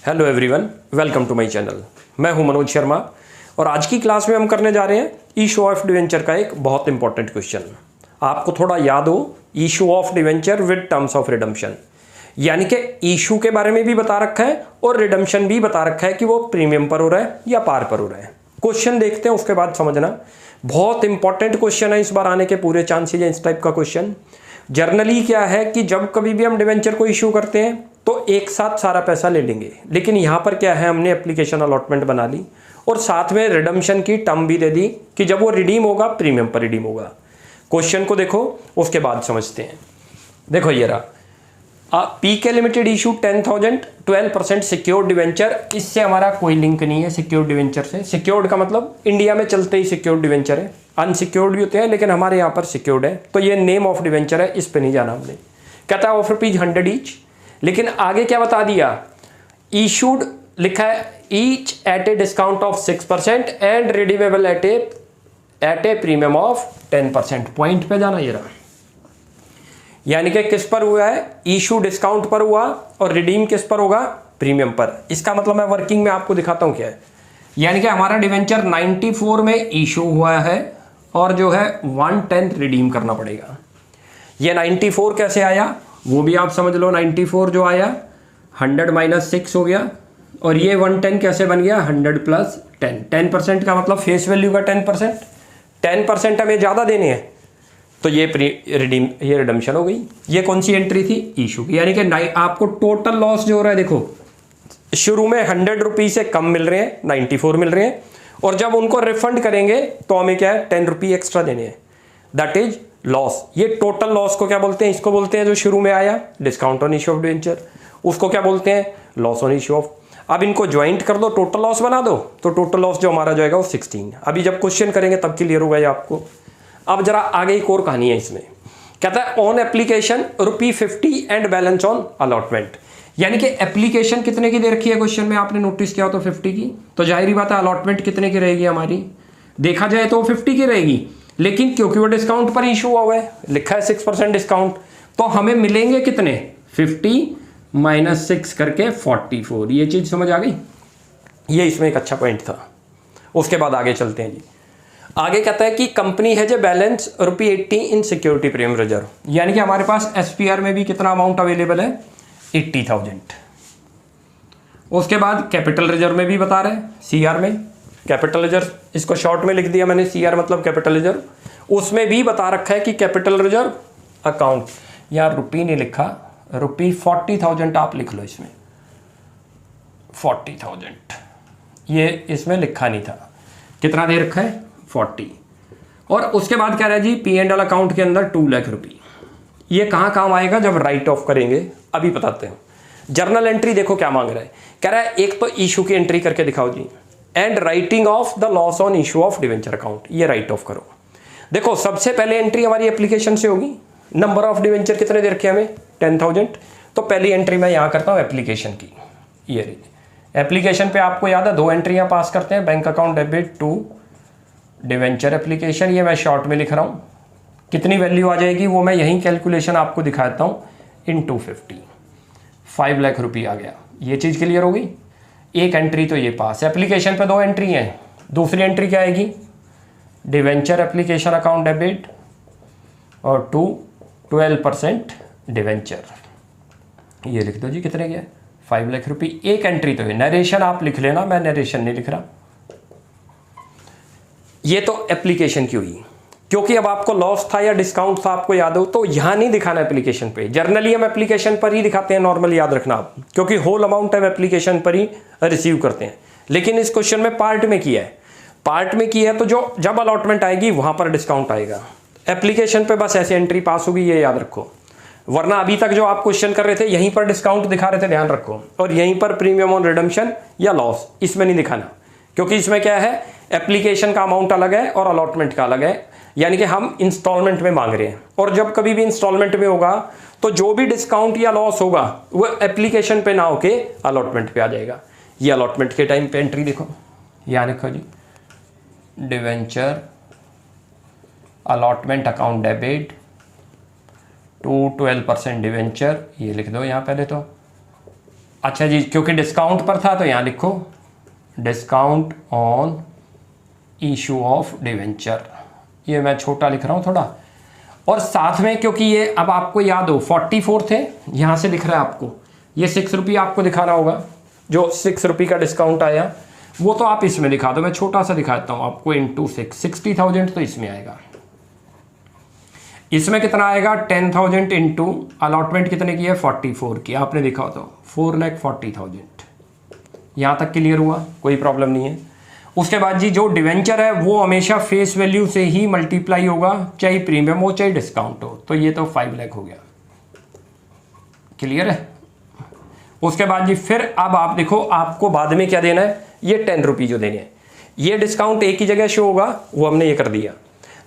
Hello everyone, welcome to my channel. मैं हूं मनोज शर्मा और आज की क्लास में हम करने जा रहे हैं इशू ऑफ डिवेंचर का एक बहुत इंपॉर्टेंट क्वेश्चन। आपको थोड़ा याद हो, issue of debenture with terms of redemption, यानी कि इशू के बारे में भी बता रखा है और रिडम्पशन भी बता रखा है कि वो प्रीमियम पर हो रहा है या पार पर हो रहा है। क्वेश्चन देखते हैं, उसके बाद समझना। बहुत इंपॉर्टेंट क्वेश्चन है, इस बार आने के पूरे चांसेज हैं इस टाइप का क्वेश्चन। जर्नली क्या है कि जब कभी भी हम डिवेंचर को इशू करते हैं तो एक साथ सारा पैसा ले लेंगे, लेकिन यहाँ पर क्या है, हमने एप्लीकेशन अलॉटमेंट बना ली और साथ में रिडम्पशन की टर्म भी दे दी कि जब वो रिडीम होगा प्रीमियम पर रिडीम होगा। क्वेश्चन को देखो, उसके बाद समझते हैं। देखो ये रहा, पीके लिमिटेड इशू 10,000 12% सिक्योर्ड डिवेंचर। इससे हमारा कोई लिंक नहीं है सिक्योर्ड डिवेंचर से। सिक्योर्ड का मतलब इंडिया में चलते ही सिक्योर्ड डिवेंचर है, अनसिक्योर्ड भी होते हैं लेकिन हमारे यहाँ पर सिक्योर्ड है, तो ये नेम ऑफ डिवेंचर है, इस पे नहीं जाना हमने। कहता है ऑफ रुपीज 100 ईच, लेकिन आगे क्या बता दिया, इशूड लिखा है each eight a discount of 6% and redeemable eight A premium of 10%। Point पे जाना ये रहा, यानी कि किस पर हुआ है, इशू डिस्काउंट पर हुआ और रिडीम किस पर होगा, प्रीमियम पर। इसका मतलब मैं वर्किंग में आपको दिखाता हूं क्या है। यानी कि हमारा डिवेंचर 94 में इशू हुआ है और जो है 110 रिडीम करना पड़ेगा। ये 94 कैसे आया वो भी आप समझ लो। 94 जो आया 100 माइनस 6 हो गया, और ये 110 कैसे बन गया, 100 प्लस 10। 10% का मतलब फेस वैल्यू का 10%। 10% हमें ज़्यादा देने हैं, तो ये रिडम्पशन हो गई। ये कौन सी एंट्री थी, इशू की। यानी कि आपको टोटल लॉस जो हो रहा है, देखो शुरू में 100 रुपये से कम मिल रहे हैं, 94 मिल रहे हैं, और जब उनको रिफंड करेंगे तो हमें क्या है, 10 रुपये एक्स्ट्रा देने हैं, दैट इज लॉस। ये टोटल लॉस को क्या बोलते हैं, इसको बोलते हैं जो शुरू में आया discount on issue of debenture, उसको क्या बोलते हैं, लॉस ऑन इशू ऑफ। अब इनको ज्वाइंट कर दो, टोटल लॉस बना दो, तो टोटल लॉस जो हमारा जाएगा वो 16। अभी जब क्वेश्चन करेंगे तब क्लियर होगा ये आपको। अब जरा आगे एक और कहानी है इसमें। कहता है on application ₹50 and balance on allotment. यानी कि एप्लीकेशन कितने की दे रखी है क्वेश्चन में, आपने नोटिस किया हो तो 50 की, तो जाहिर बात है अलॉटमेंट कितने की रहेगी हमारी, देखा जाए तो 50 की रहेगी, लेकिन क्योंकि वो डिस्काउंट पर इशू हुआ है, लिखा है 6% डिस्काउंट, तो हमें मिलेंगे कितने, 50 माइनस 6 करके 44। ये चीज समझ आ गई, ये इसमें एक अच्छा पॉइंट था। उसके बाद आगे चलते हैं जी। आगे कहता है कि कंपनी है जो बैलेंस ₹80 इन सिक्योरिटी प्रीमियम रिजर्व। यानी कि हमारे पास एसपीआर में भी कितना अमाउंट अवेलेबल है, 80,000। उसके बाद कैपिटल रिजर्व में भी बता रहे हैं, सीआर में कैपिटल रिजर्व, इसको शॉर्ट में लिख दिया मैंने, सीआर मतलब कैपिटल रिजर्व, उसमें भी बता रखा है कि कैपिटल रिजर्व अकाउंट, यार रुपी नहीं लिखा, ₹40,000 आप लिख लो इसमें, 40,000 ये इसमें लिखा नहीं था, कितना दे रखा है, 40। और उसके बाद क्या रहा जी, पी एंड एल अकाउंट के अंदर 2 लाख रुपये। ये कहाँ काम आएगा, जब राइट ऑफ करेंगे, अभी बताते हैं। जर्नल एंट्री देखो क्या मांग रहा है, कह रहा है एक तो इशू की एंट्री करके दिखाओ ji, and writing off the loss on issue of debenture account, ये राइट ऑफ करो। देखो सबसे पहले एंट्री हमारी एप्लीकेशन से होगी, नंबर ऑफ डिवेंचर कितने दे रखे हमें, 10,000, तो पहली एंट्री मैं यहाँ करता हूँ एप्लीकेशन की। ये रही एप्लीकेशन पे, आपको याद है 2 एंट्रियाँ पास करते हैं, bank account debit to debenture application, ये मैं शॉर्ट में लिख रहा हूँ। कितनी वैल्यू आ जाएगी वो मैं यहीं कैलकुलेशन आपको दिखाता हूँ, इन 250, 5 लाख रुपये आ गया। ये चीज़ क्लियर हो गई। एक एंट्री तो ये पास, एप्लीकेशन पे 2 एंट्री हैं। दूसरी एंट्री क्या आएगी, डिवेंचर एप्लीकेशन अकाउंट डेबिट और 12% डिवेंचर, ये लिख दो जी, कितने गया, 5 लाख रुपये। एक एंट्री तो है, नरेशन आप लिख लेना, मैं नरेशन नहीं लिख रहा। ये तो एप्लीकेशन की हुई, क्योंकि अब आपको लॉस था या डिस्काउंट था आपको याद हो, तो यहां नहीं दिखाना एप्लीकेशन पे। जनरली हम एप्लीकेशन पर ही दिखाते हैं, नॉर्मल याद रखना आप, क्योंकि होल अमाउंट हम एप्लीकेशन पर ही रिसीव करते हैं। लेकिन इस क्वेश्चन में पार्ट में किया है, पार्ट में किया है, तो जो जब अलॉटमेंट आएगी वहां पर डिस्काउंट आएगा। एप्लीकेशन पे बस ऐसे एंट्री पास होगी, ये याद रखो। वरना अभी तक जो आप क्वेश्चन कर रहे थे यहीं पर डिस्काउंट दिखा रहे थे, ध्यान रखो, और यहीं पर प्रीमियम ऑन रिडम्पशन या लॉस, इसमें नहीं दिखाना, क्योंकि इसमें क्या है, एप्लीकेशन का अमाउंट अलग है और अलॉटमेंट का अलग है। यानी कि हम इंस्टॉलमेंट में मांग रहे हैं, और जब कभी भी इंस्टॉलमेंट में होगा तो जो भी डिस्काउंट या लॉस होगा वो एप्लीकेशन पे ना होके अलॉटमेंट पे आ जाएगा। ये अलॉटमेंट के टाइम पे एंट्री देखो, यहाँ लिखो ji, debenture allotment account debit to 12% debenture, ये लिख दो यहाँ पहले तो, अच्छा जी, क्योंकि डिस्काउंट पर था तो यहाँ लिखो discount on issue of debenture, ये मैं छोटा लिख रहा हूँ थोड़ा। और साथ में क्योंकि ये अब आपको याद हो 44 थे, यहाँ से दिख रहा है आपको, ये 6 रुपये आपको दिखाना होगा, जो 6 रुपये का डिस्काउंट आया वो तो आप इसमें दिखा दो, मैं छोटा सा दिखाता हूँ आपको, इंटू 60,000 तो इसमें आएगा। इसमें कितना आएगा 10,000 इंटू अलॉटमेंट कितने की है 44 की, आपने देखा तो 4,40,000। यहाँ तक क्लियर हुआ, कोई प्रॉब्लम नहीं है। उसके बाद जी जो डिवेंचर है वो हमेशा फेस वैल्यू से ही मल्टीप्लाई होगा, चाहे प्रीमियम हो चाहे डिस्काउंट हो, तो ये तो 5 लाख हो गया। क्लियर है। उसके बाद जी फिर अब आप देखो आपको बाद में क्या देना है, ये 10 रुपये जो देने हैं, ये डिस्काउंट एक ही जगह शो होगा, वो हमने ये कर दिया।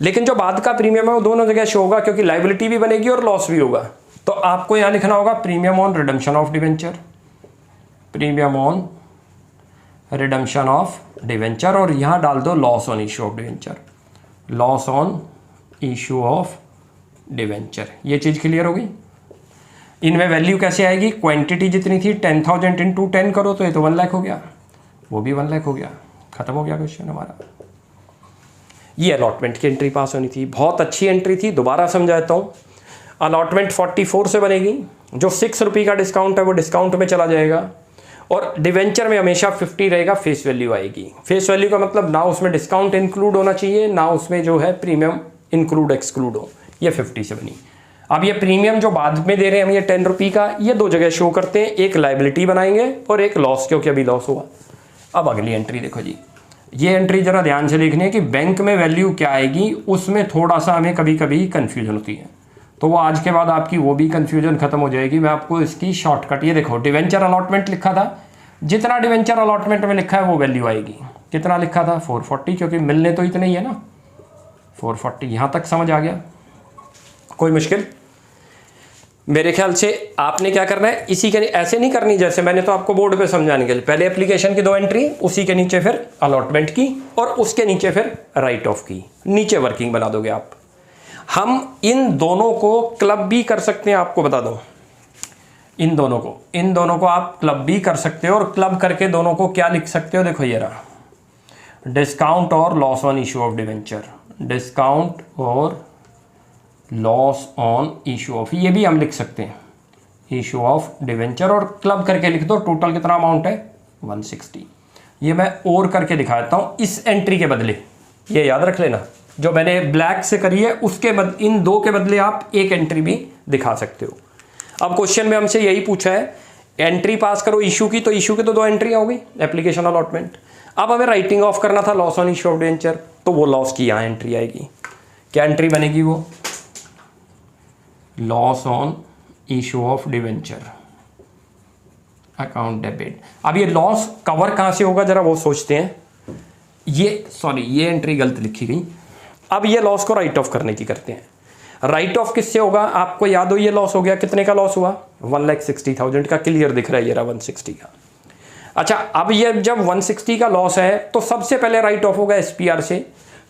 लेकिन जो बाद का प्रीमियम है वो दोनों जगह शो होगा, क्योंकि लाइबिलिटी भी बनेगी और लॉस भी होगा। तो आपको यहाँ लिखना होगा premium on redemption of debenture, premium on redemption of debenture, और यहाँ डाल दो loss on issue of debenture, loss on issue of debenture. ये चीज़ क्लियर हो गई। इनमें वैल्यू कैसे आएगी, क्वांटिटी जितनी थी 10,000 इंटू 10 करो तो ये तो 1 लाख हो गया, वो भी 1 लाख हो गया, खत्म हो गया क्वेश्चन हमारा। ये अलॉटमेंट की एंट्री पास होनी थी, बहुत अच्छी एंट्री थी। दोबारा समझाता हूँ, अलॉटमेंट 44 से बनेगी, जो 6 रुपये का डिस्काउंट है वो डिस्काउंट में चला जाएगा, और डिवेंचर में हमेशा 50 रहेगा, फेस वैल्यू आएगी। फेस वैल्यू का मतलब ना उसमें डिस्काउंट इंक्लूड होना चाहिए, ना उसमें जो है प्रीमियम इंक्लूड एक्सक्लूड हो, ये 50 से बनी। अब ये प्रीमियम जो बाद में दे रहे हैं हम, ये 10 रुपये का, ये 2 जगह शो करते हैं, एक लाइबिलिटी बनाएंगे और एक लॉस, क्योंकि अभी लॉस हुआ। अब अगली एंट्री देखो जी, ये एंट्री जरा ध्यान से देखनी है कि बैंक में वैल्यू क्या आएगी, उसमें थोड़ा सा हमें कभी कभी कन्फ्यूजन होती है, तो वो आज के बाद आपकी वो भी कन्फ्यूजन खत्म हो जाएगी। मैं आपको इसकी शॉर्टकट, ये देखो डिवेंचर अलॉटमेंट लिखा था, जितना डिवेंचर अलॉटमेंट में लिखा है वो वैल्यू आएगी। कितना लिखा था 440, क्योंकि मिलने तो इतने ही है ना 440। यहाँ तक समझ आ गया, कोई मुश्किल? मेरे ख्याल से आपने क्या करना है, इसी के ऐसे नहीं करनी जैसे मैंने तो आपको बोर्ड पे समझाने के लिए, पहले एप्लीकेशन की 2 एंट्री, उसी के नीचे फिर अलॉटमेंट की, और उसके नीचे फिर राइट ऑफ की, नीचे वर्किंग बना दोगे आप। हम इन दोनों को क्लब भी कर सकते हैं, आपको बता दो, इन दोनों को आप क्लब भी कर सकते हो, और क्लब करके दोनों को क्या लिख सकते हो, देखो ये रहा, डिस्काउंट और loss on issue of debenture, discount और लॉस ऑन इशू ऑफ, ये भी हम लिख सकते हैं, इशू ऑफ डिवेंचर, और क्लब करके लिख दो टोटल कितना अमाउंट है 160। ये मैं और करके दिखा देता हूँ इस एंट्री के बदले, ये याद रख लेना, जो मैंने ब्लैक से करी है उसके इन 2 के बदले आप एक एंट्री भी दिखा सकते हो। अब क्वेश्चन में हमसे यही पूछा है, एंट्री पास करो इशू की, तो इशू की तो 2 एंट्री हो गई, एप्लीकेशन अलॉटमेंट। अब हमें राइटिंग ऑफ करना था loss on issue of debenture, तो वो लॉस की यहाँ एंट्री आएगी। क्या एंट्री बनेगी वो, loss on issue of debenture account debit. अब ये लॉस कवर कहाँ से होगा जरा वो सोचते हैं, ये एंट्री गलत लिखी गई। अब ये लॉस को राइट ऑफ करने की करते हैं। राइट ऑफ किससे होगा, आपको याद हो ये लॉस हो गया, कितने का लॉस हुआ 1,60,000 का, क्लियर दिख रहा है ये रहा 160 का। अच्छा, अब ये जब 160 का लॉस है तो सबसे पहले राइट ऑफ होगा SPR से,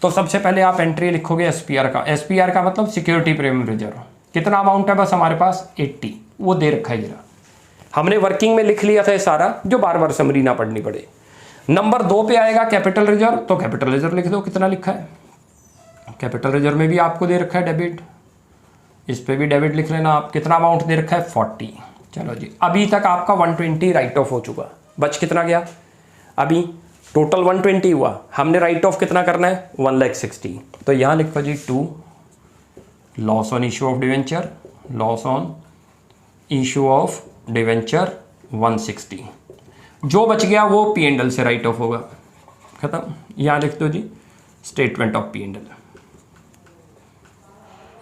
तो सबसे पहले आप एंट्री लिखोगे SPR का। SPR का मतलब सिक्योरिटी प्रीमियम रिजर्व, कितना अमाउंट है बस हमारे पास 80, वो दे रखा है जरा, हमने वर्किंग में लिख लिया था ये सारा, जो बार बार समरी ना पढ़नी पड़े। नंबर 2 पे आएगा कैपिटल रिजर्व, तो कैपिटल रिजर्व लिख दो, कितना लिखा है, कैपिटल रिजर्व में भी आपको दे रखा है डेबिट, इस पे भी डेबिट लिख लेना आप, कितना अमाउंट दे रखा है 40। चलो जी, अभी तक आपका 120 राइट ऑफ हो चुका, बच कितना गया, अभी टोटल 120 हुआ, हमने राइट ऑफ कितना करना है 1,60,000, तो यहाँ लिखो जी 2 loss on issue of debenture, loss on issue of debenture 160, जो बच गया वो P&L से राइट ऑफ होगा, खत्म। यहाँ लिख दो ji statement of P&L,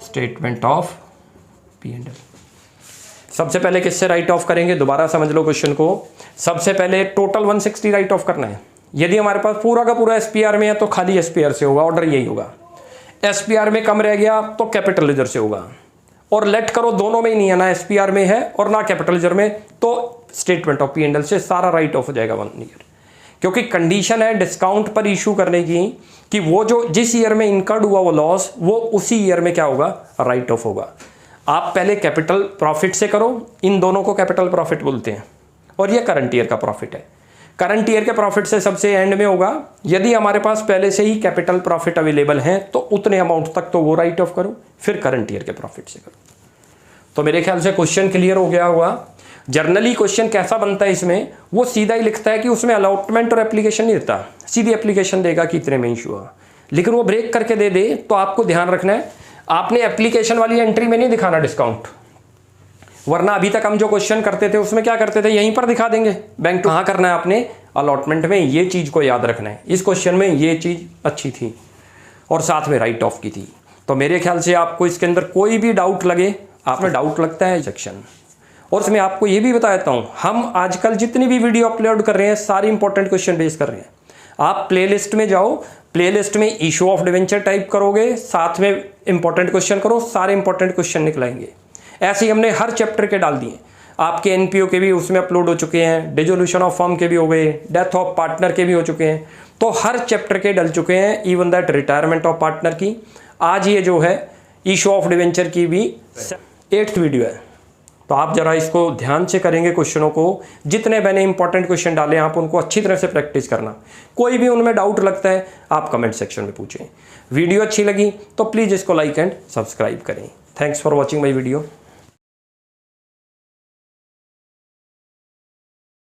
statement of P&L। सबसे पहले किससे राइट ऑफ करेंगे, दोबारा समझ लो क्वेश्चन को। सबसे पहले टोटल 160 राइट ऑफ करना है, यदि हमारे पास पूरा का पूरा SPR में है तो खाली SPR से होगा, ऑर्डर यही होगा। SPR में कम रह गया तो कैपिटल रिजर्व से होगा, और लेट करो दोनों में ही नहीं है, ना SPR में है और ना कैपिटल रिजर्व में, तो स्टेटमेंट ऑफ P&L से सारा राइट ऑफ हो जाएगा 1 ईयर, क्योंकि कंडीशन है डिस्काउंट पर इशू करने की कि वो जो जिस ईयर में इनकर्ड हुआ वो लॉस, वो उसी ईयर में क्या होगा राइट ऑफ होगा। आप पहले कैपिटल प्रॉफिट से करो, इन दोनों को कैपिटल प्रॉफिट बोलते हैं, और ये करंट ईयर का प्रॉफिट है। करंट ईयर के प्रॉफिट से सबसे एंड में होगा, यदि हमारे पास पहले से ही कैपिटल प्रॉफिट अवेलेबल है तो उतने अमाउंट तक तो वो राइट ऑफ करो, फिर करंट ईयर के प्रॉफिट से करो। तो मेरे ख्याल से क्वेश्चन क्लियर हो गया होगा। जर्नली क्वेश्चन कैसा बनता है इसमें, वो सीधा ही लिखता है कि उसमें अलॉटमेंट और एप्लीकेशन नहीं देता, सीधी एप्लीकेशन देगा कि इतने में इशू हुआ, लेकिन वो ब्रेक करके दे दे तो आपको ध्यान रखना है आपने एप्लीकेशन वाली एंट्री में नहीं दिखाना डिस्काउंट, वरना अभी तक हम जो क्वेश्चन करते थे उसमें क्या करते थे, यहीं पर दिखा देंगे बैंक टू। कहाँ करना है आपने, अलॉटमेंट में ये चीज़ को याद रखना है, इस क्वेश्चन में ये चीज़ अच्छी थी और साथ में राइट ऑफ की थी। तो मेरे ख्याल से आपको इसके अंदर कोई भी डाउट लगे, आपने डाउट लगता है सेक्शन, और इसमें आपको ये भी बता देता हूँ, हम आजकल जितनी भी वीडियो अपलोड कर रहे हैं सारी इंपॉर्टेंट क्वेश्चन बेस कर रहे हैं। आप प्लेलिस्ट में जाओ, प्लेलिस्ट में इशू ऑफ डिवेंचर टाइप करोगे, साथ में इंपॉर्टेंट क्वेश्चन करो, सारे इंपॉर्टेंट क्वेश्चन निकलाएंगे। ऐसे ही हमने हर चैप्टर के डाल दिए, आपके एनपीओ के भी उसमें अपलोड हो चुके हैं, डिसोल्यूशन ऑफ फर्म के भी हो गए, डेथ ऑफ पार्टनर के भी हो चुके हैं, तो हर चैप्टर के डल चुके हैं, even that retirement of partner की। आज ये जो है इशू ऑफ डिवेंचर की भी 8th वीडियो है। तो आप जरा इसको ध्यान से करेंगे, क्वेश्चनों को जितने मैंने इंपॉर्टेंट क्वेश्चन डाले आप उनको अच्छी तरह से प्रैक्टिस करना। कोई भी उनमें डाउट लगता है आप कमेंट सेक्शन में पूछें। वीडियो अच्छी लगी तो प्लीज़ इसको लाइक एंड सब्सक्राइब करें। Thanks for watching my video.